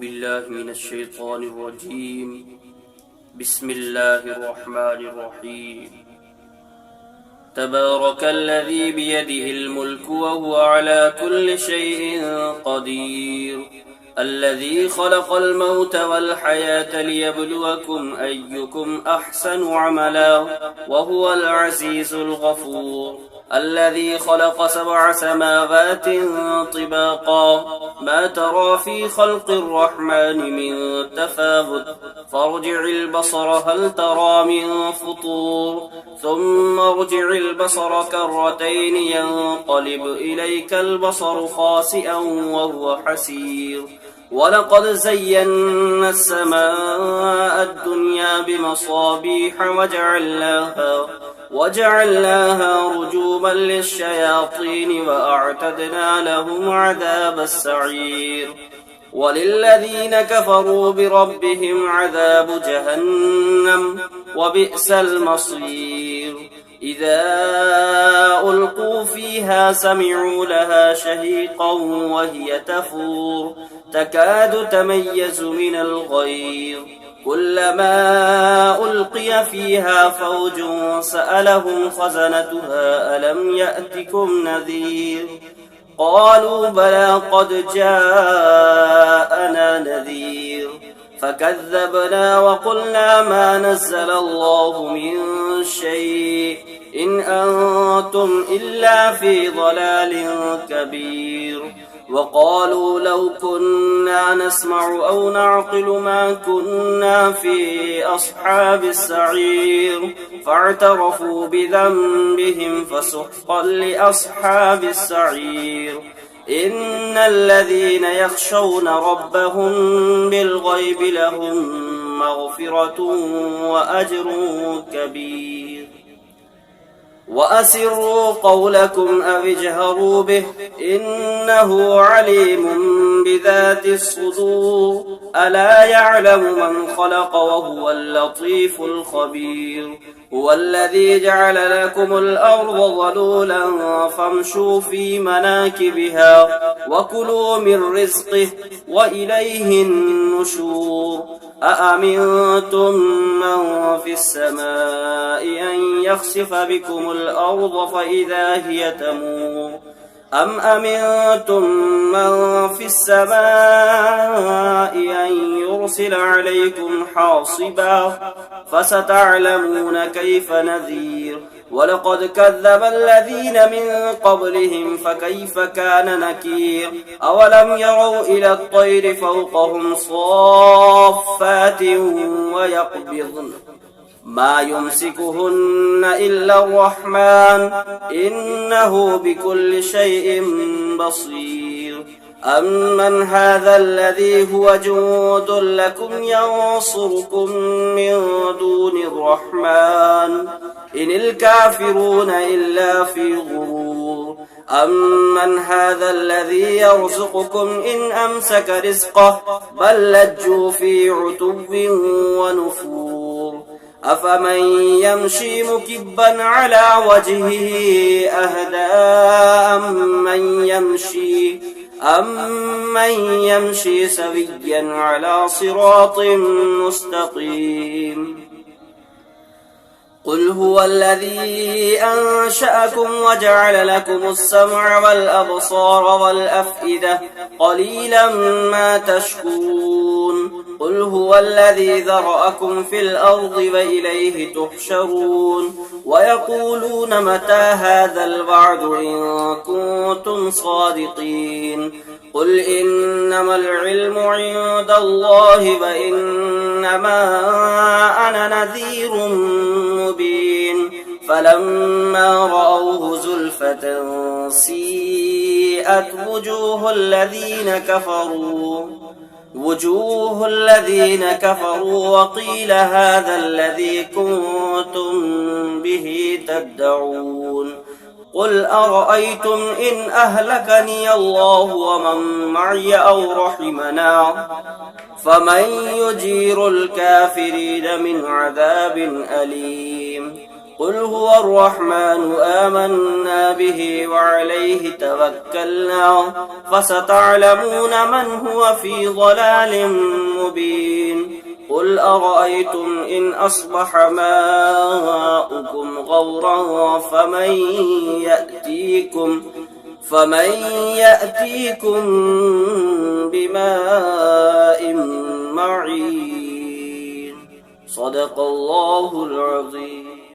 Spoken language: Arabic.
بالله من الشيطان الرجيم. بسم الله الرحمن الرحيم. تبارك الذي بيده الملك وهو على كل شيء قدير، الذي خلق الموت والحياة ليبلوكم أيكم أحسن عملا وهو العزيز الغفور، الذي خلق 7 سماوات طباقا ما ترى في خلق الرحمن من تفاوت، فارجع البصر هل ترى من فطور، ثم ارجع البصر كرتين ينقلب إليك البصر خاسئا وهو حسير، ولقد زينا السماء الدنيا بمصابيح وجعلناها رجوما للشياطين وأعتدنا لهم عذاب السعير، وللذين كفروا بربهم عذاب جهنم وبئس المصير. إذا ألقوا فيها سمعوا لها شهيقا وهي تفور تكاد تميز من الغيظ، كلما ألقي فيها فوج سألهم خزنتها ألم يأتكم نذير، قالوا بلى قد جاءنا نذير، فكذبنا وقلنا ما نزل الله من شيء إن أنتم إلا في ضلال كبير، وقالوا لو كنا نسمع أو نعقل ما كنا في أصحاب السعير، فاعترفوا بذنبهم فسحقا لأصحاب السعير. إن الذين يخشون ربهم بالغيب لهم مغفرة وأجر كبير. وأسروا قولكم أو اجهروا به إنه عليم بذات الصدور، ألا يعلم من خلق وهو اللطيف الخبير. هو الذي جعل لكم الأرض ظلولا فامشوا في مناكبها وكلوا من رزقه وإليه النشور. أأمنتم من في السماء أن يخسف بكم الأرض فإذا هي تمور، أم أمنتم من في السماء أن يرسل عليكم حاصبا، فستعلمون كيف نذير. ولقد كذب الذين من قبلهم فكيف كان نكير. أولم يروا إلى الطير فوقهم صافات ويقبضن ما يمسكهن إلا الرحمن إنه بكل شيء بصير. أمن هذا الذي هو جند لكم ينصركم من دون الرحمن إن الكافرون إلا في غرور. أمن هذا الذي يرزقكم إن أمسك رزقه بل لجوا في عتب ونفور. أفمن يمشي مكبا على وجهه أهدى أمن يمشي سويا على صراط مستقيم. قل هو الذي أنشأكم وجعل لكم السمع والأبصار والأفئدة قليلا ما تشكرون. قل هو الذي ذرأكم في الأرض وإليه تحشرون. ويقولون متى هذا الوعد إن كنتم صادقين. قل إنما العلم عند الله وإنما أنا نذير مبين. فلما رأوه زلفة سيئت وجوه الذين كفروا وقيل هذا الذي كنتم به تدعون. قل أرأيتم إن أهلكني الله ومن معي أو رحمنا فمن يجير الكافرين من عذاب أليم. قل هو الرحمن آمنا به وعليه توكلنا فستعلمون من هو في ضلال مبين قل أرأيتم إن أصبح ماؤكم غورا فمن يأتيكم بماء معين صدق الله العظيم.